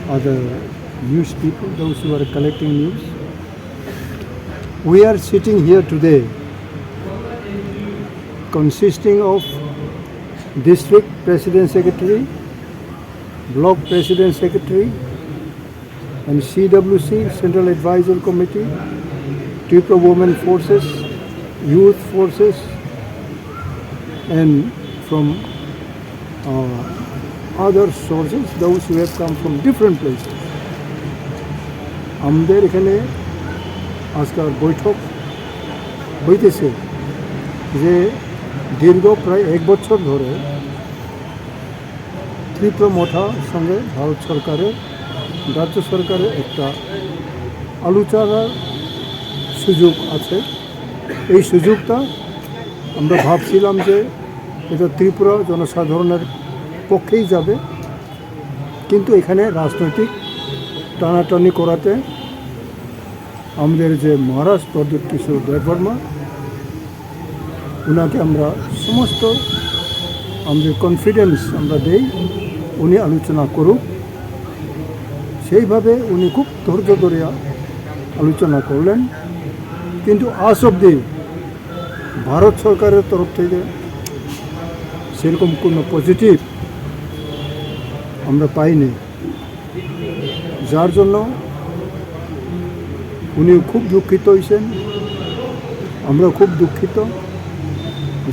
other news people, those who are collecting news. We are sitting here today consisting of District President Secretary, Block President Secretary, and CWC, Central Advisory Committee, TIPRA Women Forces, Youth Forces, and from other sources, those who have come from different places. আমাদের এখানে আজকাল বৈঠক হইতেছে যে দীর্ঘ প্রায় 1 বছর ধরে ত্রিপুরা মথার সঙ্গে ভারত সরকারের রাজ্য সরকারের একটা আলোচনার সুযোগ আছে। এই সুযোগটা আমরা ভাবছিলাম যে এটা ত্রিপুরা জনসাধারণের পক্ষেই যাবে, কিন্তু এখানে রাজনৈতিক টানাটানি করাতে আমাদের যে মহারাজ প্রদ্যুৎ কিশোর দেববর্মা, ওনাকে আমরা সমস্ত আমাদের কনফিডেন্স আমরা দেই উনি আলোচনা করুক। সেইভাবে উনি খুব ধৈর্য ধরে আলোচনা করলেন, কিন্তু আজ অবধি ভারত সরকারের তরফ থেকে সেরকম কোনো পজিটিভ আমরা পাইনি, যার জন্য উনি খুব দুঃখিত হয়েছেন, আমরা খুব দুঃখিত,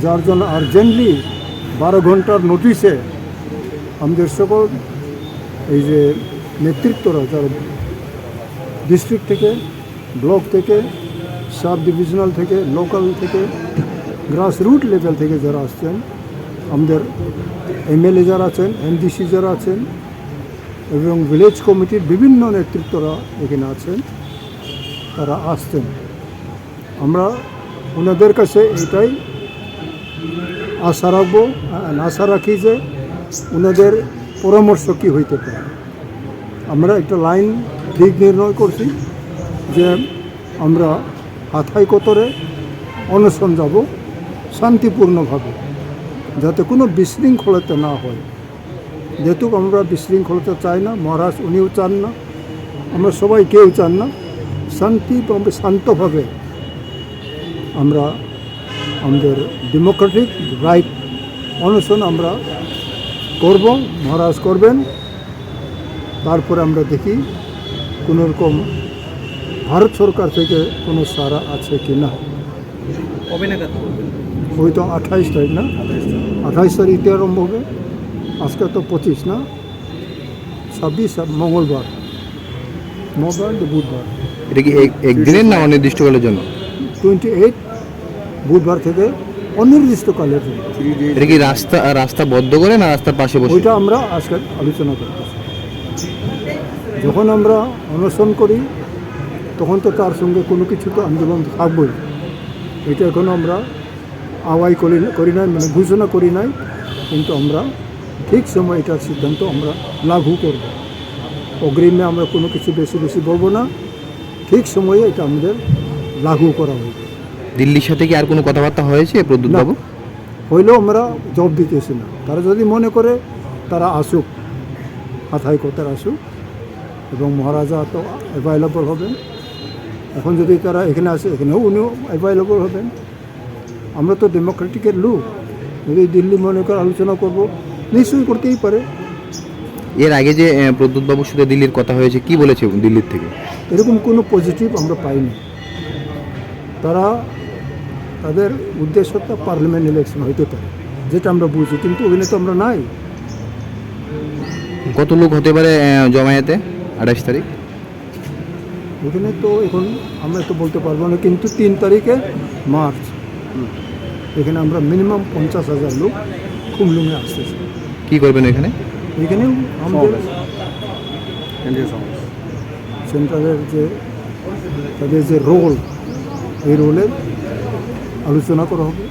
যার জন্য আর্জেন্টলি 12 ঘন্টার নোটিশে আমাদের সকল এই যে নেতৃত্বরা যারা ডিস্ট্রিক্ট থেকে, ব্লক থেকে, সাব ডিভিশনাল থেকে, লোকাল থেকে, গ্রাসরুট লেভেল থেকে যারা আসছেন, আমাদের এমএলএ যারা আছেন, এমডিসি যারা আছেন এবং ভিলেজ কমিটির বিভিন্ন নেতৃত্বরা এখানে আছেন, তারা আসছেন। আমরা ওনাদের কাছে এটাই আশা রাখি যে ওনাদের পরামর্শ কী হইতে পারে। আমরা একটা লাইন ঠিক নির্ণয় করছি যে আমরা হাথাই কতরে অনশন যাব শান্তিপূর্ণভাবে, যাতে কোনো বিশৃঙ্খলতা না হয়। যেহেতু আমরা বিশৃঙ্খলতা চাই না, মহারাজ উনিও চান না, আমরা সবাই কেউ চান না, শান্তভাবে আমরা আমাদের ডেমোক্রেটিক রাইট অনশন আমরা করব, মহারাজ করবেন। তারপরে আমরা দেখি কোনো রকম ভারত সরকার থেকে কোনো সাড়া আছে কি না। ওই তো 28 তারিখ না, 28 তারিখে আরম্ভ হবে। আজকে তো 25 না, 26 মঙ্গলবার বুধবার। এটা কি একদিনের না অনির্দিষ্টকালের জন্য? 28 বুধবার থেকে অনির্দিষ্টকালের জন্য। এটা কি রাস্তা বদ্ধ করে না রাস্তার পাশে বসে? ওইটা আমরা আজকে আলোচনা করতেছি। যখন আমরা অনশন করি তখন তো তার সঙ্গে কোনো কিছু তো আন্দোলন থাকবই। এটা এখনো আমরা আওয়াই করি নাই, মানে ঘোষণা করি নাই, কিন্তু আমরা ঠিক সময় এটার সিদ্ধান্ত আমরা লাগু করব। অগ্রিমে আমরা কোনো কিছু বেশি বলবো না, ঠিক সময়ে এটা আমাদের লাগু করা হবে। দিল্লির সাথে কি আর কোনো কথাবার্তা হয়েছে প্রদ্যুৎ বাবু? হইলেও আমরা জবাব দিতেছি না। তারা যদি মনে করে তারা আসুক, হাথাই কোথায় আসুক, এবং মহারাজা তো অ্যাভেলেবল হবেন। এখন যদি তারা এখানে আসে, এখানেও উনিও অ্যাভেলেবল হবেন। আমরা তো ডেমোক্রেটিকের লোক, যদি দিল্লি মনে করে আলোচনা করব, নিশ্চয়ই করতেই পারে। এর আগে যে প্রদ্যুৎ বাবুর সাথে দিল্লির কথা হয়েছে, কি বলেছে দিল্লির থেকে? এরকম কোনো পজিটিভ আমরা পাইনি। তাদের উদ্দেশ্যটা পার্লামেন্ট ইলেকশন হইতে পারে, যেটা আমরা বুঝি, কিন্তু ওখানে তো আমরা নাই। কত লোক হতে পারে জমায়েতে 28 তারিখ? ওখানে তো এখন আমরা তো বলতে পারবো না, কিন্তু 3 তারিখে মার্চ এখানে আমরা মিনিমাম 50,000 লোক কুমলুঙে আসতেছি। কী করবেন এখানে? এখানেও আমাদের সেন্ট্রালের তাদের যে রোল, এই রোলের আলোচনা করা হবে।